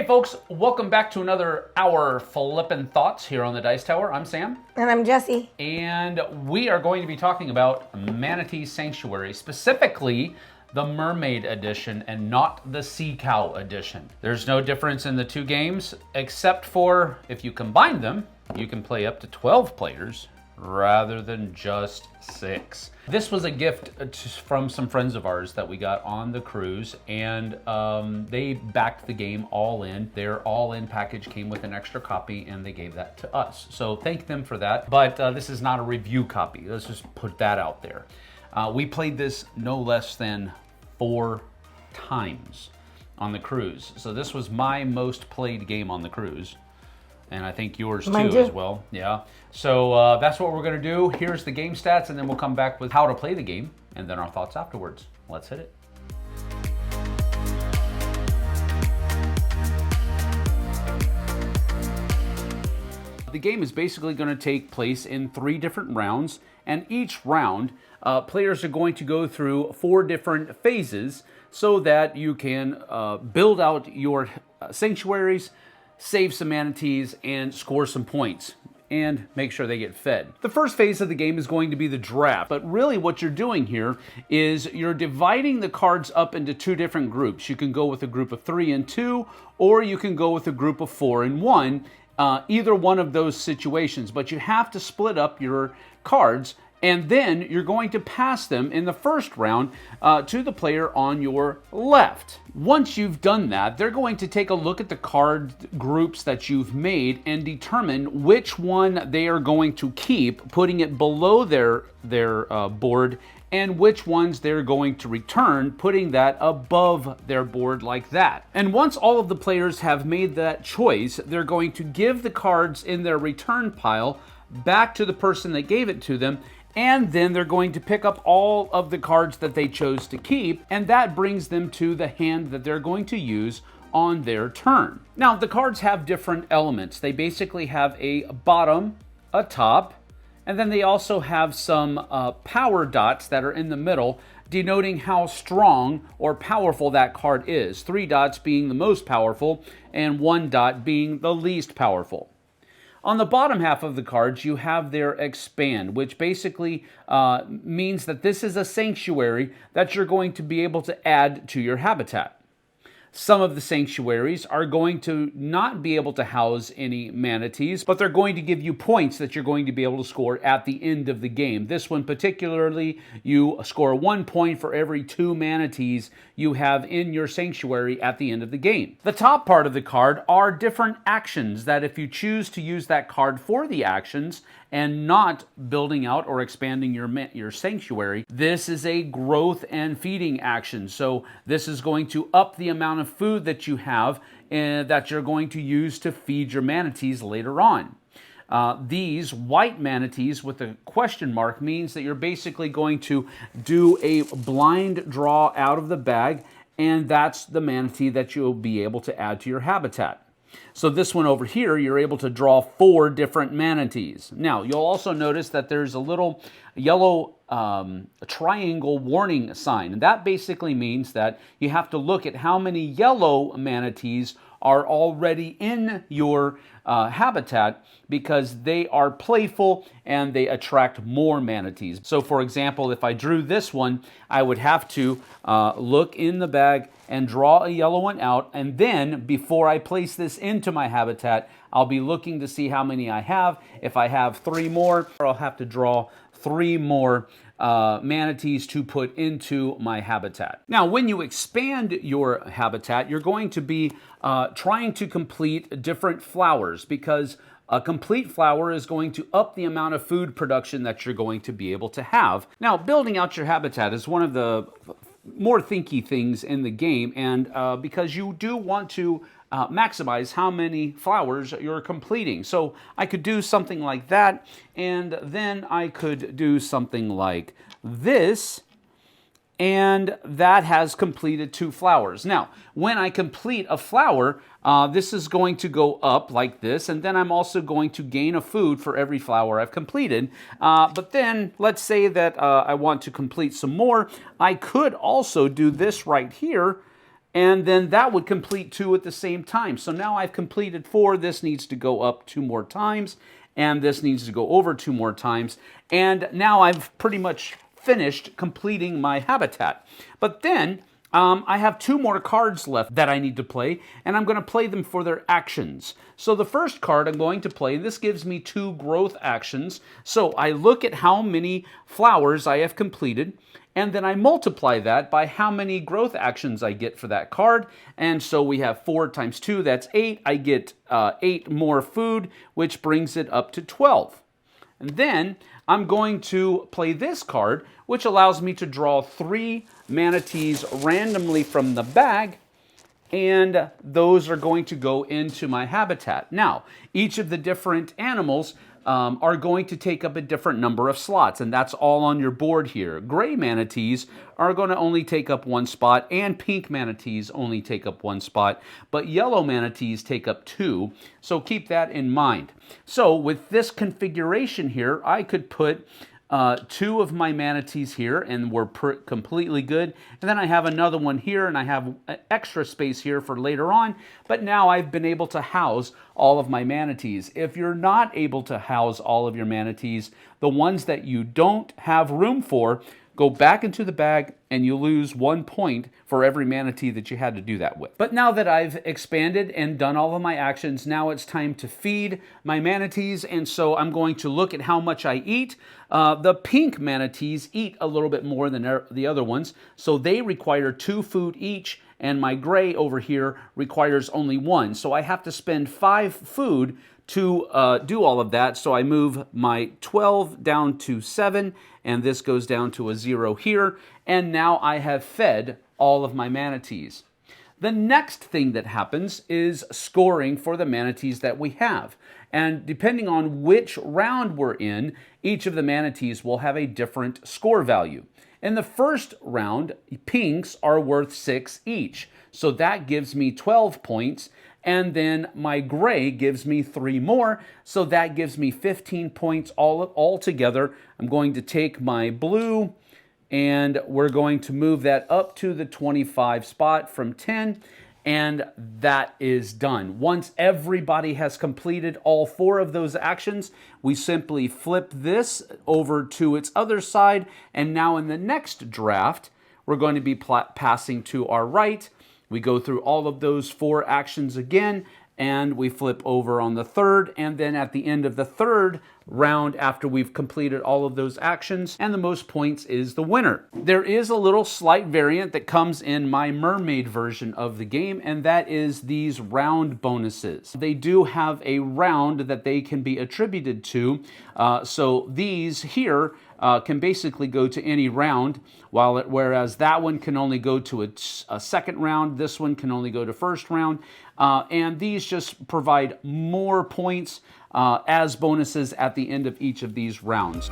Hey folks, welcome back to another Our Flippin' Thoughts here on the Dice Tower. I'm Sam. And I'm Jessie. And we are going to be talking about Manatee Sanctuary, specifically the Mermaid Edition and not the Sea Cow Edition. There's no difference in the two games, except for if you combine them, you can play up to 12 players rather than just 6. This was a gift from some friends of ours that we got on the cruise, and they backed the game all in. Their all-in package came with an extra copy, and they gave that to us. So thank them for that, but this is not a review copy. Let's just put that out there. We played this no less than 4 times on the cruise. So this was my most played game on the cruise. And I think yours too as well. Yeah. So that's what we're going to do. Here's the game stats, and then we'll come back with how to play the game, and then our thoughts afterwards. Let's hit it. The game is basically going to take place in 3 different rounds, and each round, players are going to go through 4 different phases so that you can build out your sanctuaries, save some manatees, and score some points, and make sure they get fed. The first phase of the game is going to be the draft, but really what you're doing here is you're dividing the cards up into 2 different groups. You can go with a group of 3 and 2, or you can go with a group of 4 and 1, either one of those situations, but you have to split up your cards, and then you're going to pass them in the first round to the player on your left. Once you've done that, they're going to take a look at the card groups that you've made and determine which one they are going to keep, putting it below their board, and which ones they're going to return, putting that above their board like that. And once all of the players have made that choice, they're going to give the cards in their return pile back to the person that gave it to them, and then they're going to pick up all of the cards that they chose to keep, and that brings them to the hand that they're going to use on their turn. Now, the cards have different elements. They basically have a bottom, a top, and then they also have some power dots that are in the middle, denoting how strong or powerful that card is. 3 dots being the most powerful, and 1 dot being the least powerful. On the bottom half of the cards, you have their expand, which basically means that this is a sanctuary that you're going to be able to add to your habitat. Some of the sanctuaries are going to not be able to house any manatees, but they're going to give you points that you're going to be able to score at the end of the game. This one particularly, you score 1 point for every 2 manatees you have in your sanctuary at the end of the game. The top part of the card are different actions that if you choose to use that card for the actions and not building out or expanding your sanctuary, this is a growth and feeding action. So this is going to up the amount of food that you have that you're going to use to feed your manatees later on. These white manatees with a question mark means that you're basically going to do a blind draw out of the bag, and that's the manatee that you'll be able to add to your habitat. So this one over here, you're able to draw 4 different manatees. Now, you'll also notice that there's a little yellow triangle warning sign. And that basically means that you have to look at how many yellow manatees are already in your habitat, because they are playful and they attract more manatees. So for example, if I drew this one, I would have to look in the bag and draw a yellow one out, and then before I place this into my habitat, I'll be looking to see how many I have. If I have 3 more, I'll have to draw 3 more manatees to put into my habitat. Now, when you expand your habitat, you're going to be trying to complete different flowers, because a complete flower is going to up the amount of food production that you're going to be able to have. Now, building out your habitat is one of the more thinky things in the game, and because you do want to maximize how many flowers you're completing. So I could do something like that, and then I could do something like this, and that has completed 2 flowers. Now, when I complete a flower, this is going to go up like this, and then I'm also going to gain a food for every flower I've completed. But then, let's say that I want to complete some more. I could also do this right here, and then that would complete 2 at the same time. So now I've completed 4. This needs to go up 2 more times, and this needs to go over 2 more times. And now I've pretty much finished completing my habitat. But then I have 2 more cards left that I need to play, and I'm going to play them for their actions. So the first card I'm going to play, this gives me 2 growth actions. So I look at how many flowers I have completed, and then I multiply that by how many growth actions I get for that card. And so we have 4 times 2, that's 8. I get 8 more food, which brings it up to 12. And then I'm going to play this card, which allows me to draw 3 manatees randomly from the bag, and those are going to go into my habitat. Now, each of the different animals are going to take up a different number of slots, and that's all on your board here. Gray manatees are going to only take up 1 spot, and pink manatees only take up 1 spot, but yellow manatees take up 2, so keep that in mind. So with this configuration here, I could put 2 of my manatees here, and we're completely good. And then I have another one here, and I have extra space here for later on. But now I've been able to house all of my manatees. If you're not able to house all of your manatees, the ones that you don't have room for, go back into the bag and you lose 1 point for every manatee that you had to do that with. But now that I've expanded and done all of my actions, now it's time to feed my manatees, and so I'm going to look at how much I eat. The pink manatees eat a little bit more than the other ones, so they require 2 food each, and my gray over here requires only 1. So I have to spend 5 food to do all of that. So I move my 12 down to 7, and this goes down to a 0 here. And now I have fed all of my manatees. The next thing that happens is scoring for the manatees that we have. And depending on which round we're in, each of the manatees will have a different score value. In the first round, pinks are worth 6 each. So that gives me 12 points. And then my gray gives me 3 more, so that gives me 15 points all together. I'm going to take my blue, and we're going to move that up to the 25 spot from 10, and that is done. Once everybody has completed all 4 of those actions, we simply flip this over to its other side, and now in the next draft, we're going to be passing to our right. We go through all of those 4 actions again, and we flip over on the 3rd, and then at the end of the 3rd round, after we've completed all of those actions, and the most points is the winner. There is a little slight variant that comes in my mermaid version of the game, and that is these round bonuses. They do have a round that they can be attributed to, so these here can basically go to any round, whereas that one can only go to a second round, this one can only go to first round, and these just provide more points as bonuses at the end of each of these rounds.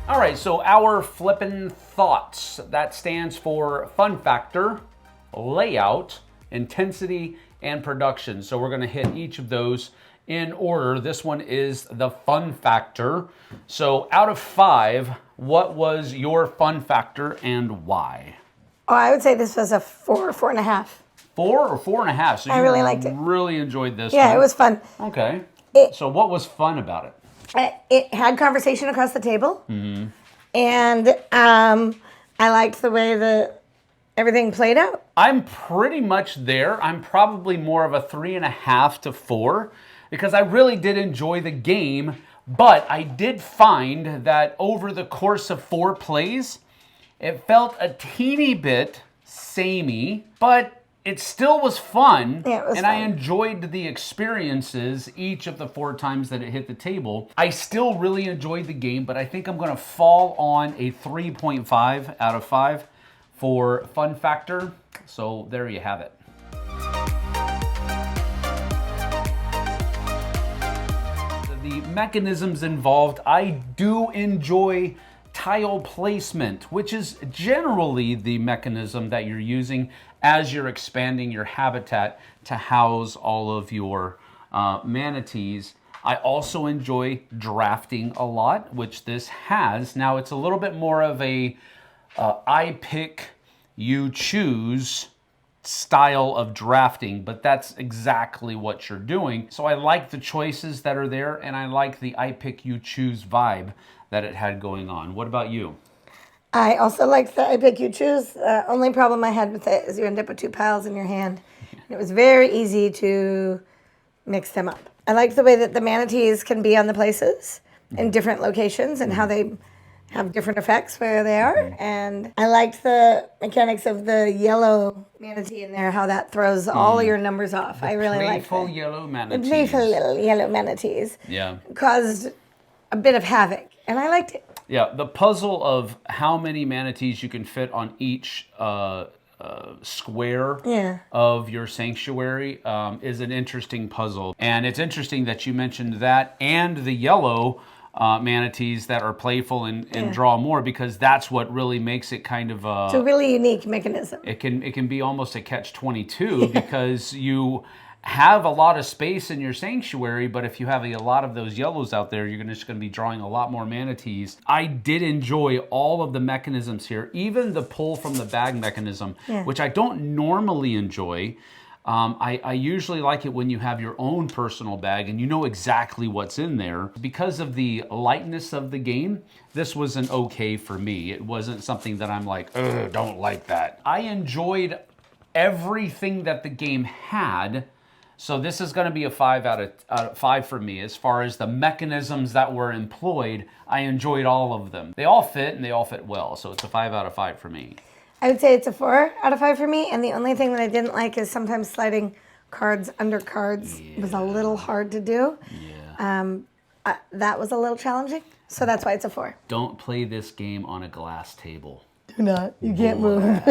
All right, so our flippin' thoughts, that stands for fun factor, layout, intensity, and production. So we're gonna hit each of those in order. This one is the fun factor. So out of 5, what was your fun factor and why? Oh, I would say this was a 4 or 4.5. 4 or 4.5? So I really liked it. Really enjoyed this Yeah, one. it was fun. Okay. So what was fun about it? It had conversation across the table. Mm-hmm. And I liked the way everything played out. I'm pretty much there. I'm probably more of a 3.5 to 4 because I really did enjoy the game, but I did find that over the course of 4 plays, it felt a teeny bit samey, but it still was fun, yeah, it was and fun. I enjoyed the experiences each of the 4 times that it hit the table. I still really enjoyed the game, but I think I'm going to fall on a 3.5 out of 5 for fun factor. So there you have it. The mechanisms involved, I do enjoy tile placement, which is generally the mechanism that you're using as you're expanding your habitat to house all of your manatees. I also enjoy drafting a lot, which this has. Now it's a little bit more of a I pick, you choose style of drafting, but that's exactly what you're doing. So I like the choices that are there, and I like the I pick, you choose vibe that it had going on. What about you? I also like the I pick, you choose. Only problem I had with it is you end up with two piles in your hand. It was very easy to mix them up. I like the way that the manatees can be on the places in different locations and how they have different effects where they are. And I liked the mechanics of the yellow manatee in there, how that throws all your numbers off. I really liked it. Playful yellow manatees. The playful little yellow manatees. Yeah. Caused a bit of havoc, and I liked it. Yeah, the puzzle of how many manatees you can fit on each square of your sanctuary is an interesting puzzle. And it's interesting that you mentioned that and the yellow manatees that are playful and draw more, because that's what really makes it kind of it's a really unique mechanism. It can be almost a catch-22 because you have a lot of space in your sanctuary, but if you have a lot of those yellows out there, you're just going to be drawing a lot more manatees. I did enjoy all of the mechanisms here, even the pull from the bag mechanism, which I don't normally enjoy. I usually like it when you have your own personal bag and you know exactly what's in there. Because of the lightness of the game, this was an okay for me. It wasn't something that I'm like, ugh, don't like that. I enjoyed everything that the game had. So this is going to be a 5 out of 5 for me. As far as the mechanisms that were employed, I enjoyed all of them. They all fit and they all fit well. So it's a 5 out of 5 for me. I would say it's a 4 out of 5 for me. And the only thing that I didn't like is sometimes sliding cards under cards was a little hard to do. Yeah. That was a little challenging. So that's why it's a 4. Don't play this game on a glass table. Do not. You can't move.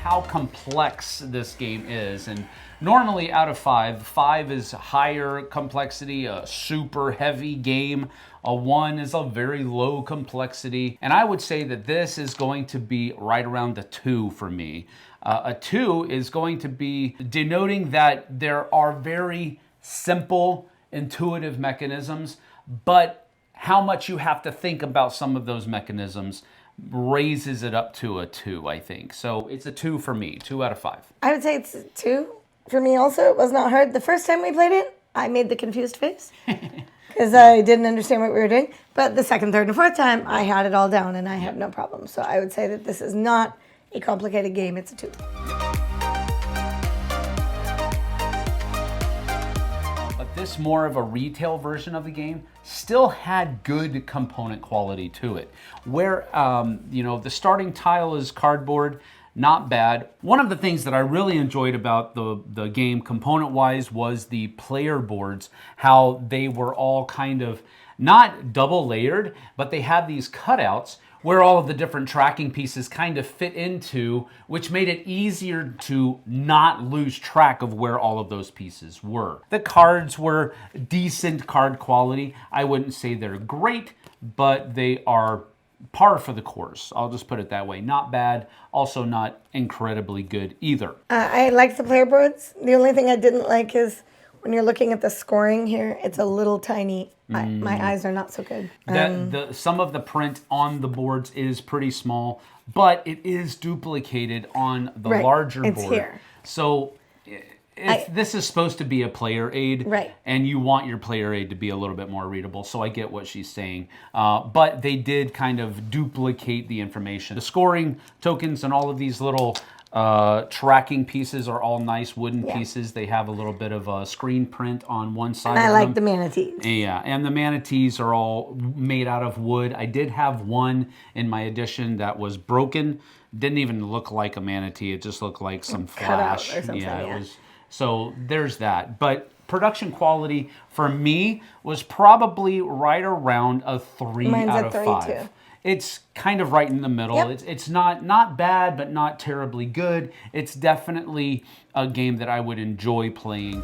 How complex this game is, and normally out of 5 is higher complexity, a super heavy game. A 1 is a very low complexity, and I would say that this is going to be right around the 2 for me. A 2 is going to be denoting that there are very simple, intuitive mechanisms, but how much you have to think about some of those mechanisms raises it up to a 2, I think. So it's a 2 for me, 2 out of 5. I would say it's a 2 for me also. It was not hard. The first time we played it, I made the confused face because I didn't understand what we were doing. But the second, third, and fourth time, I had it all down and I had no problem. So I would say that this is not a complicated game. It's a 2. This more of a retail version of the game still had good component quality to it. Where, the starting tile is cardboard, not bad. One of the things that I really enjoyed about the game component-wise was the player boards, how they were all kind of not double layered, but they had these cutouts where all of the different tracking pieces kind of fit into, which made it easier to not lose track of where all of those pieces were. The cards were decent card quality. I wouldn't say they're great, but they are par for the course. I'll just put it that way. Not bad, also not incredibly good either. I like the player boards. The only thing I didn't like is when you're looking at the scoring here, it's a little tiny. My eyes are not so good. Some of the print on the boards is pretty small, but it is duplicated on the larger board. It's here. So this is supposed to be a player aid, and you want your player aid to be a little bit more readable, so I get what she's saying. But they did kind of duplicate the information. The scoring tokens and all of these little tracking pieces are all nice wooden pieces. They have a little bit of a screen print on one side. And I like the manatees. Yeah, and the manatees are all made out of wood. I did have one in my edition that was broken. Didn't even look like a manatee. It just looked like some flash. Cut out or something, it was. So there's that. But production quality for me was probably right around a 3 out of 5. Too. It's kind of right in the middle. Yep. It's not bad, but not terribly good. It's definitely a game that I would enjoy playing.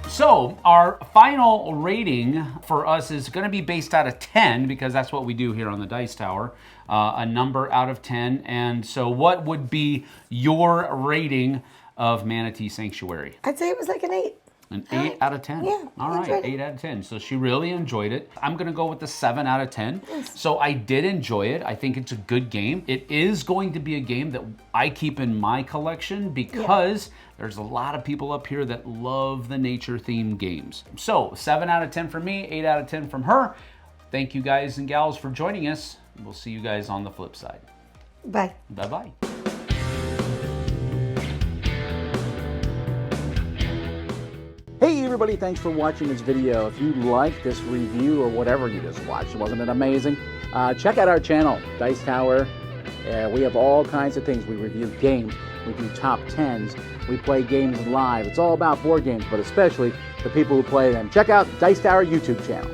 So our final rating for us is going to be based out of 10, because that's what we do here on the Dice Tower, a number out of 10. And so what would be your rating of Manatee Sanctuary? I'd say it was like an 8. An 8 out of 10. Yeah, All I right, enjoyed it. 8 out of 10. So she really enjoyed it. I'm going to go with the 7 out of 10. Nice. So I did enjoy it. I think it's a good game. It is going to be a game that I keep in my collection because there's a lot of people up here that love the nature-themed games. So 7 out of 10 from me, 8 out of 10 from her. Thank you guys and gals for joining us. We'll see you guys on the flip side. Bye. Bye-bye. Hey everybody, thanks for watching this video. If you like this review or whatever you just watched, wasn't it amazing? Check out our channel, Dice Tower. We have all kinds of things. We review games, we do top 10s, we play games live. It's all about board games, but especially the people who play them. Check out Dice Tower YouTube channel.